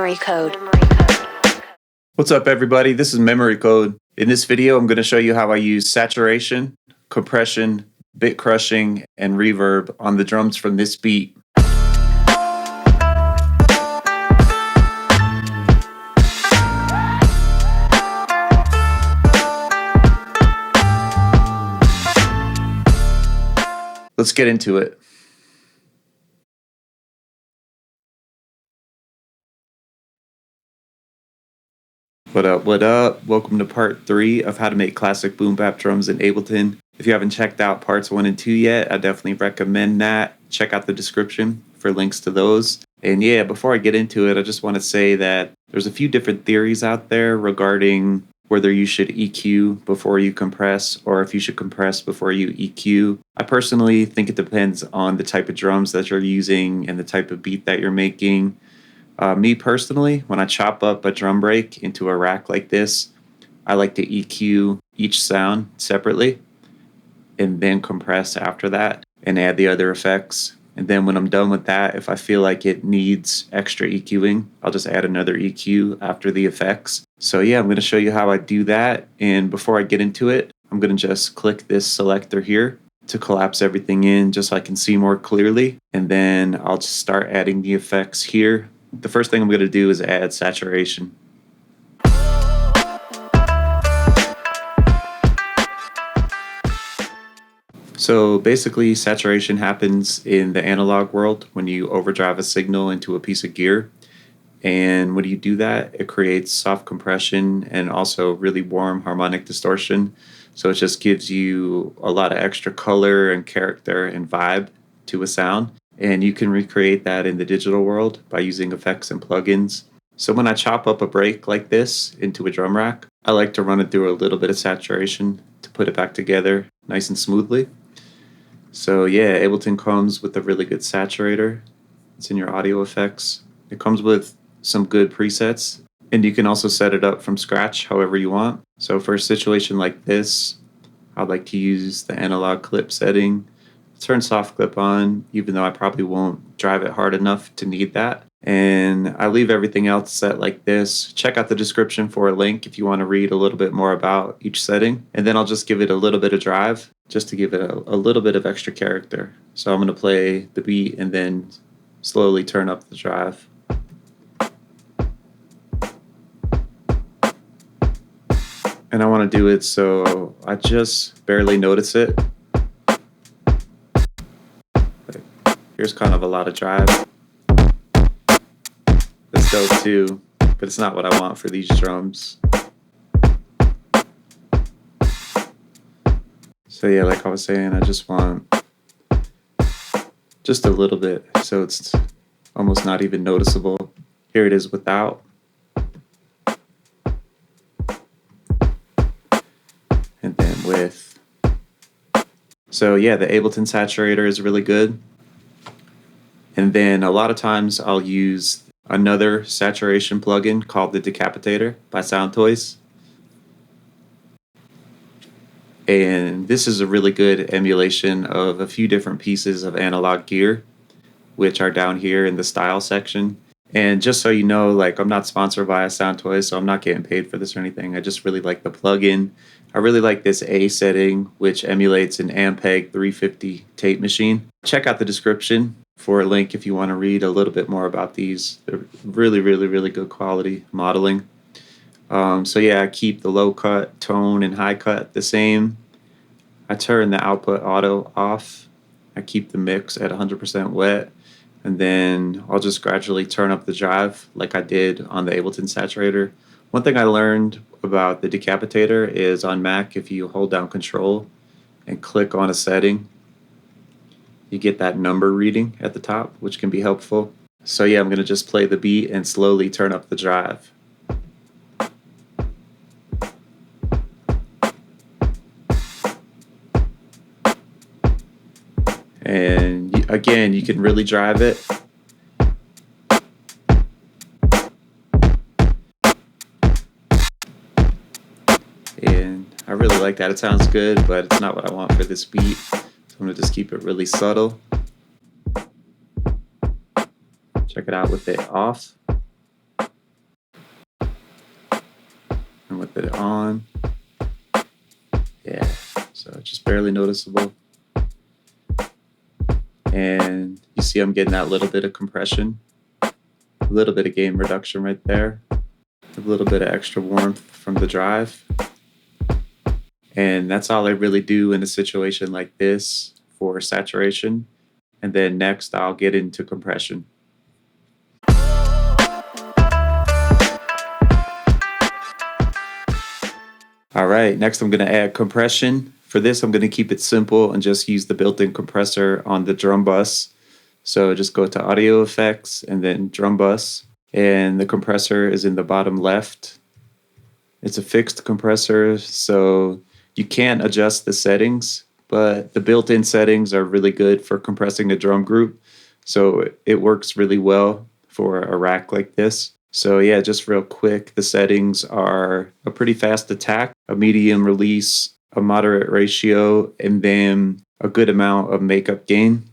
Memory Code. What's up, everybody? This is Memory Code. In this video, I'm going to show you how I use saturation, compression, bit crushing, and reverb on the drums from this beat. Let's get into it. What up, what up? Welcome to part 3 of how to make classic boom bap drums in Ableton. If you haven't checked out parts 1 and 2 yet, I definitely recommend that. Check out the description for links to those. And yeah, before I get into it, I just want to say that there's a few different theories out there regarding whether you should EQ before you compress or if you should compress before you EQ. I personally think it depends on the type of drums that you're using and the type of beat that you're making. Me personally, when I chop up a drum break into a rack like this, I like to EQ each sound separately and then compress after that and add the other effects. And then when I'm done with that, if I feel like it needs extra EQing, I'll just add another EQ after the effects. So yeah, I'm going to show you how I do that. And before I get into it, I'm going to just click this selector here to collapse everything in just so I can see more clearly. And then I'll just start adding the effects here. The first thing I'm going to do is add saturation. So basically, saturation happens in the analog world when you overdrive a signal into a piece of gear. And when you do that, it creates soft compression and also really warm harmonic distortion. So it just gives you a lot of extra color and character and vibe to a sound. And you can recreate that in the digital world by using effects and plugins. So when I chop up a break like this into a drum rack, I like to run it through a little bit of saturation to put it back together nice and smoothly. So yeah, Ableton comes with a really good saturator. It's in your audio effects. It comes with some good presets, and you can also set it up from scratch however you want. So for a situation like this, I'd like to use the analog clip setting. Turn soft clip on, even though I probably won't drive it hard enough to need that. And I leave everything else set like this. Check out the description for a link if you want to read a little bit more about each setting. And then I'll just give it a little bit of drive just to give it a little bit of extra character. So I'm going to play the beat and then slowly turn up the drive. And I want to do it so I just barely notice it. Here's kind of a lot of drive. That's dope too, but it's not what I want for these drums. So yeah, like I was saying, I just want just a little bit so it's almost not even noticeable. Here it is without. And then with. So yeah, the Ableton saturator is really good. And then a lot of times I'll use another saturation plugin called the Decapitator by Soundtoys. And this is a really good emulation of a few different pieces of analog gear, which are down here in the style section. And just so you know, like, I'm not sponsored by Soundtoys, so I'm not getting paid for this or anything. I just really like the plugin. I really like this A setting, which emulates an Ampeg 350 tape machine. Check out the description for a link if you want to read a little bit more about these. They're really, really, really good quality modeling. So yeah, I keep the low cut, tone, and high cut the same. I turn the output auto off. I keep the mix at 100% wet. And then I'll just gradually turn up the drive like I did on the Ableton saturator. One thing I learned about the Decapitator is on Mac, if you hold down Control and click on a setting, you get that number reading at the top, which can be helpful. So yeah, I'm going to just play the beat and slowly turn up the drive. And again, you can really drive it. And I really like that. It sounds good, but it's not what I want for this beat. I'm going to just keep it really subtle. Check it out with it off. with it on. Yeah, so just barely noticeable. And you see I'm getting that little bit of compression, a little bit of gain reduction right there, a little bit of extra warmth from the drive. And that's all I really do in a situation like this for saturation. And then next I'll get into compression. All right, next I'm going to add compression. For this, I'm going to keep it simple and just use the built-in compressor on the drum bus. So just go to Audio Effects and then Drum Bus. And the compressor is in the bottom left. It's a fixed compressor, so you can't adjust the settings, but the built-in settings are really good for compressing the drum group. So it works really well for a rack like this. So yeah, just real quick, the settings are a pretty fast attack, a medium release, a moderate ratio, and then a good amount of makeup gain.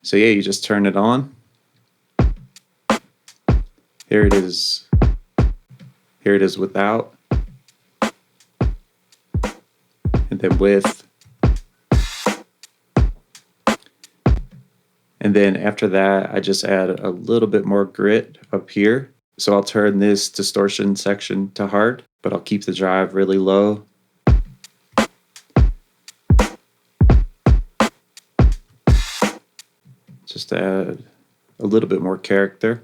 So yeah, you just turn it on. Here it is. Here it is without. And then with. And then after that, I just add a little bit more grit up here. So I'll turn this distortion section to hard, but I'll keep the drive really low. Just add a little bit more character.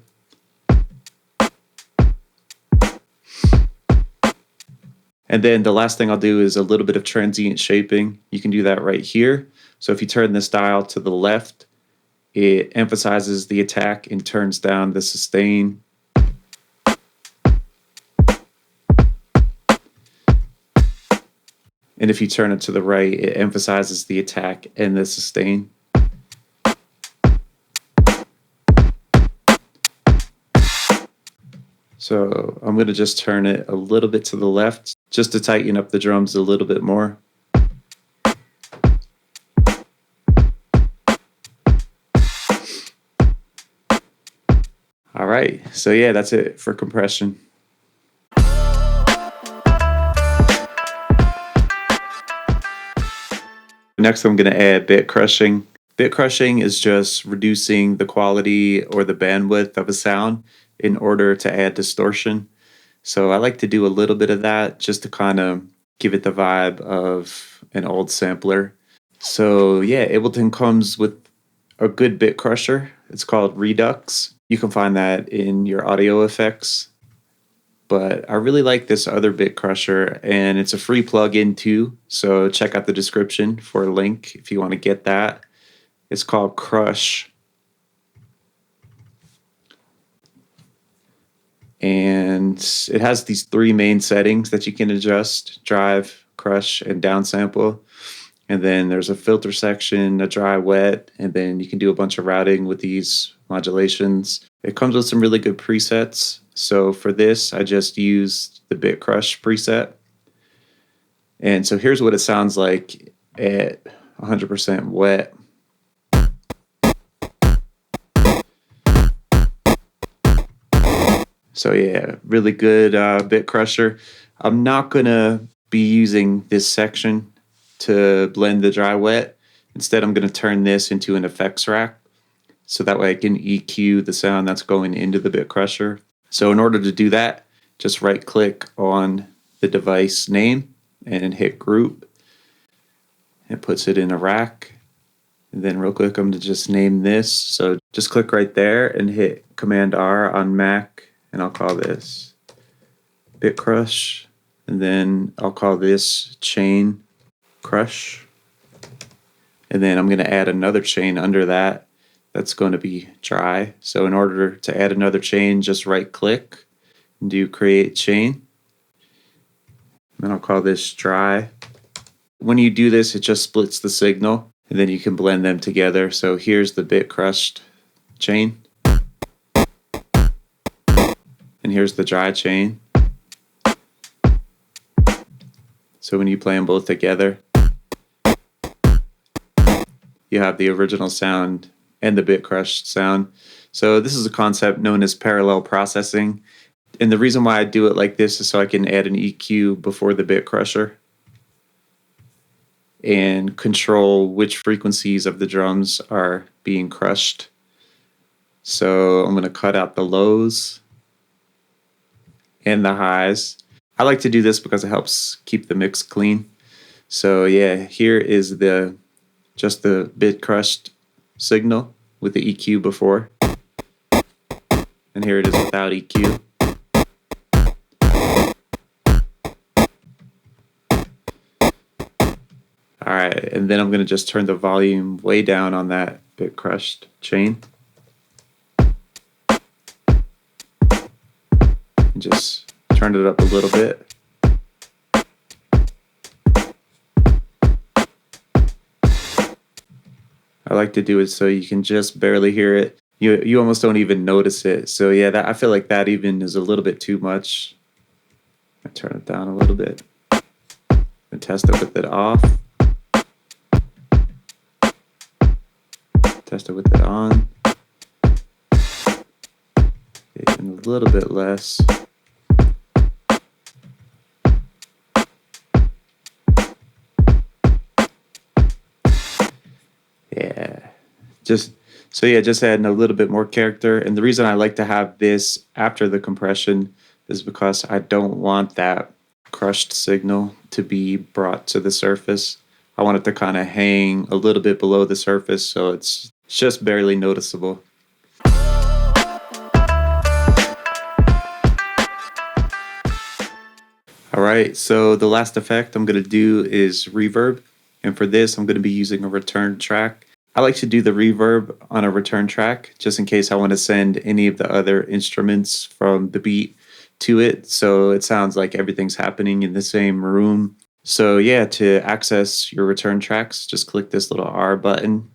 And then the last thing I'll do is a little bit of transient shaping. You can do that right here. So if you turn this dial to the left, it emphasizes the attack and turns down the sustain. And if you turn it to the right, it emphasizes the attack and the sustain. So I'm going to just turn it a little bit to the left just to tighten up the drums a little bit more. All right, so yeah, that's it for compression. Next, I'm going to add bit crushing. Bit crushing is just reducing the quality or the bandwidth of a sound in order to add distortion. So I like to do a little bit of that just to kind of give it the vibe of an old sampler. So yeah, Ableton comes with a good bit crusher. It's called Redux. You can find that in your audio effects. But I really like this other bit crusher, and it's a free plugin too. So check out the description for a link if you want to get that. It's called Crush. And it has these three main settings that you can adjust: drive, crush, and downsample. And then there's a filter section, a dry, wet, and then you can do a bunch of routing with these modulations. It comes with some really good presets. So for this, I just used the Bit Crush preset. And so here's what it sounds like at 100% wet. So yeah, really good bit crusher. I'm not gonna be using this section to blend the dry wet. Instead, I'm gonna turn this into an effects rack. So that way I can EQ the sound that's going into the bit crusher. So in order to do that, just right click on the device name and hit group. It puts it in a rack. And then real quick, I'm gonna just name this. So just click right there and hit Command R on Mac. And I'll call this Bit Crush, and then I'll call this Chain Crush. And then I'm going to add another chain under that. That's going to be dry. So in order to add another chain, just right click and do Create Chain. And then I'll call this dry. When you do this, it just splits the signal, and then you can blend them together. So here's the bit crushed chain. And here's the dry chain. So when you play them both together, you have the original sound and the bit crushed sound. So this is a concept known as parallel processing. And the reason why I do it like this is so I can add an EQ before the bit crusher and control which frequencies of the drums are being crushed. So I'm going to cut out the lows and the highs. I like to do this because it helps keep the mix clean. So yeah, here is just the bit crushed signal with the EQ before. And here it is without EQ. All right, and then I'm going to just turn the volume way down on that bit crushed chain. And just turn it up a little bit. I like to do it so you can just barely hear it. You almost don't even notice it. So yeah, I feel like that even is a little bit too much. I turn it down a little bit and test it with it off. Test it with it on. And a little bit less. Yeah. Just adding a little bit more character. And the reason I like to have this after the compression is because I don't want that crushed signal to be brought to the surface. I want it to kind of hang a little bit below the surface so it's just barely noticeable. All right, so the last effect I'm going to do is reverb. And for this, I'm going to be using a return track. I like to do the reverb on a return track just in case I want to send any of the other instruments from the beat to it. So it sounds like everything's happening in the same room. So yeah, to access your return tracks, just click this little R button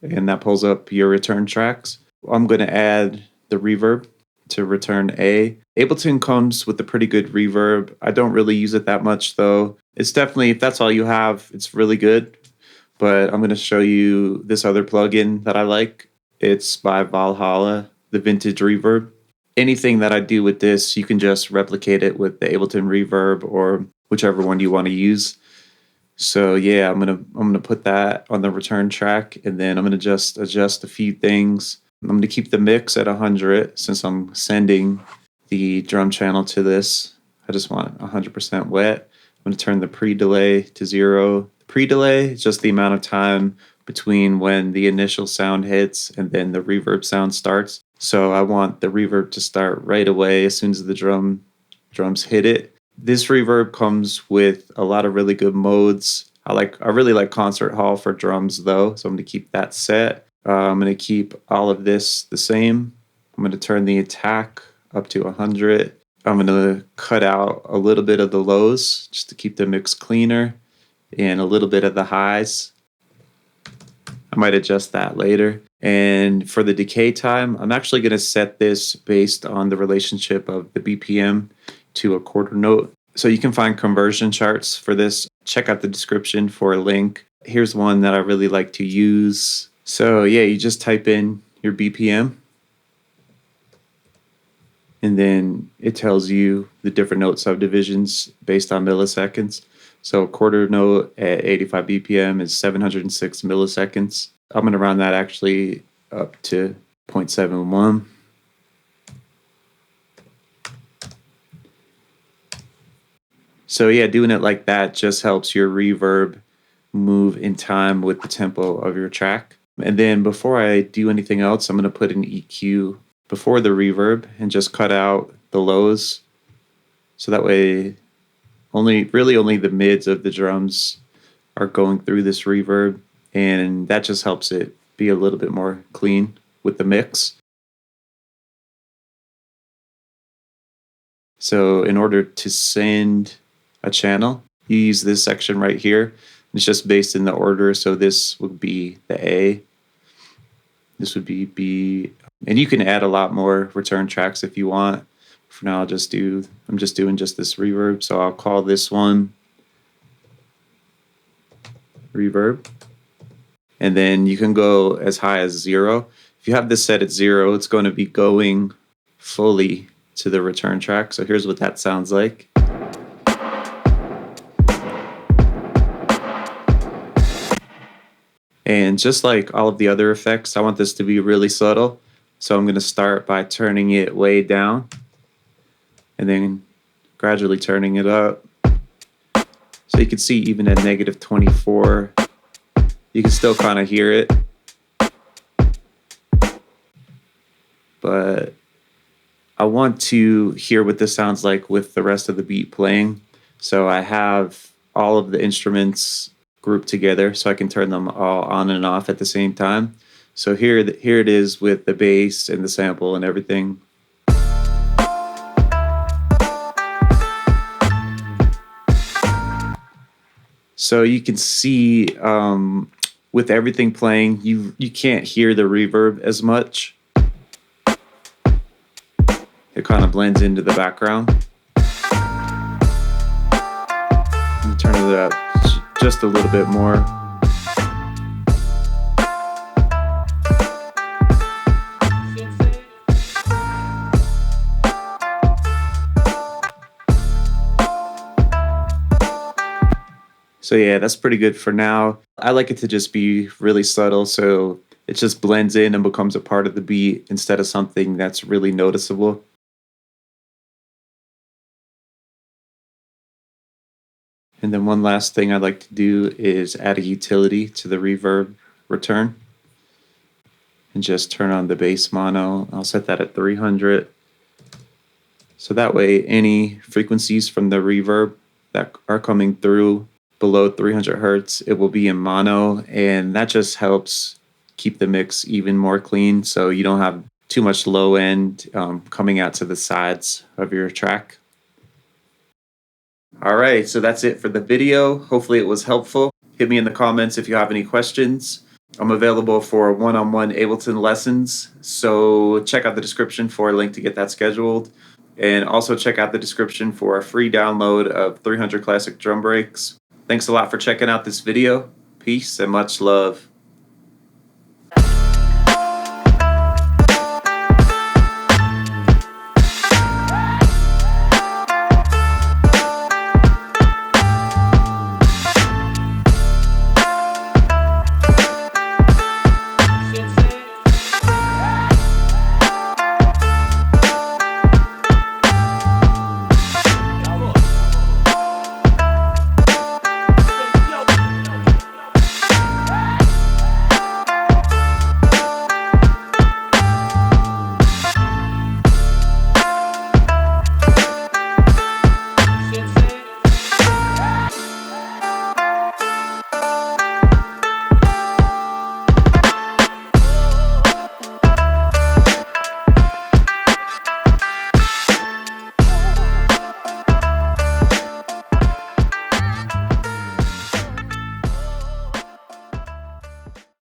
and that pulls up your return tracks. I'm going to add the reverb to return A. Ableton comes with a pretty good reverb. I don't really use it that much though. It's definitely, if that's all you have, it's really good. But I'm going to show you this other plugin that I like. It's by Valhalla, the Vintage Reverb. Anything that I do with this, you can just replicate it with the Ableton Reverb or whichever one you want to use. So yeah, I'm gonna put that on the return track, and then I'm gonna just adjust a few things. I'm gonna keep the mix at 100 since I'm sending the drum channel to this. I just want 100% wet. I'm gonna turn the pre-delay to 0. Pre-delay is just the amount of time between when the initial sound hits and then the reverb sound starts. So I want the reverb to start right away as soon as the drums hit it. This reverb comes with a lot of really good modes. I really like concert hall for drums though, so I'm going to keep that set. I'm going to keep all of this the same. I'm going to turn the attack up to 100. I'm going to cut out a little bit of the lows just to keep the mix cleaner and a little bit of the highs. I might adjust that later. And for the decay time, I'm actually going to set this based on the relationship of the BPM to a quarter note. So you can find conversion charts for this. Check out the description for a link. Here's one that I really like to use. So yeah, you just type in your BPM and then it tells you the different note subdivisions based on milliseconds. So a quarter note at 85 BPM is 706 milliseconds. I'm going to round that actually up to 0.71. So yeah, doing it like that just helps your reverb move in time with the tempo of your track. And then before I do anything else, I'm going to put an EQ before the reverb and just cut out the lows. So that way only the mids of the drums are going through this reverb, and that just helps it be a little bit more clean with the mix. So in order to send a channel, you use this section right here. It's just based in the order. So this would be the A. This would be B. And you can add a lot more return tracks if you want. For now, I'm just doing just this reverb. So I'll call this one reverb. And then you can go as high as 0 If you have this set at 0, it's going to be going fully to the return track. So here's what that sounds like. And just like all of the other effects, I want this to be really subtle. So I'm going to start by turning it way down and then gradually turning it up. So you can see even at -24, you can still kind of hear it. But I want to hear what this sounds like with the rest of the beat playing. So I have all of the instruments grouped together so I can turn them all on and off at the same time. So here it is with the bass and the sample and everything. So you can see with everything playing, you can't hear the reverb as much. It kind of blends into the background. Turn it up just a little bit more. So yeah, that's pretty good for now. I like it to just be really subtle, so it just blends in and becomes a part of the beat instead of something that's really noticeable. And then one last thing I'd like to do is add a utility to the reverb return and just turn on the bass mono. I'll set that at 300. So that way any frequencies from the reverb that are coming through below 300 hertz, it will be in mono, and that just helps keep the mix even more clean so you don't have too much low end coming out to the sides of your track. All right, so that's it for the video. Hopefully it was helpful. Hit me in the comments if you have any questions. I'm available for one-on-one Ableton lessons, so check out the description for a link to get that scheduled. And also check out the description for a free download of 300 classic drum breaks. Thanks a lot for checking out this video. Peace and much love.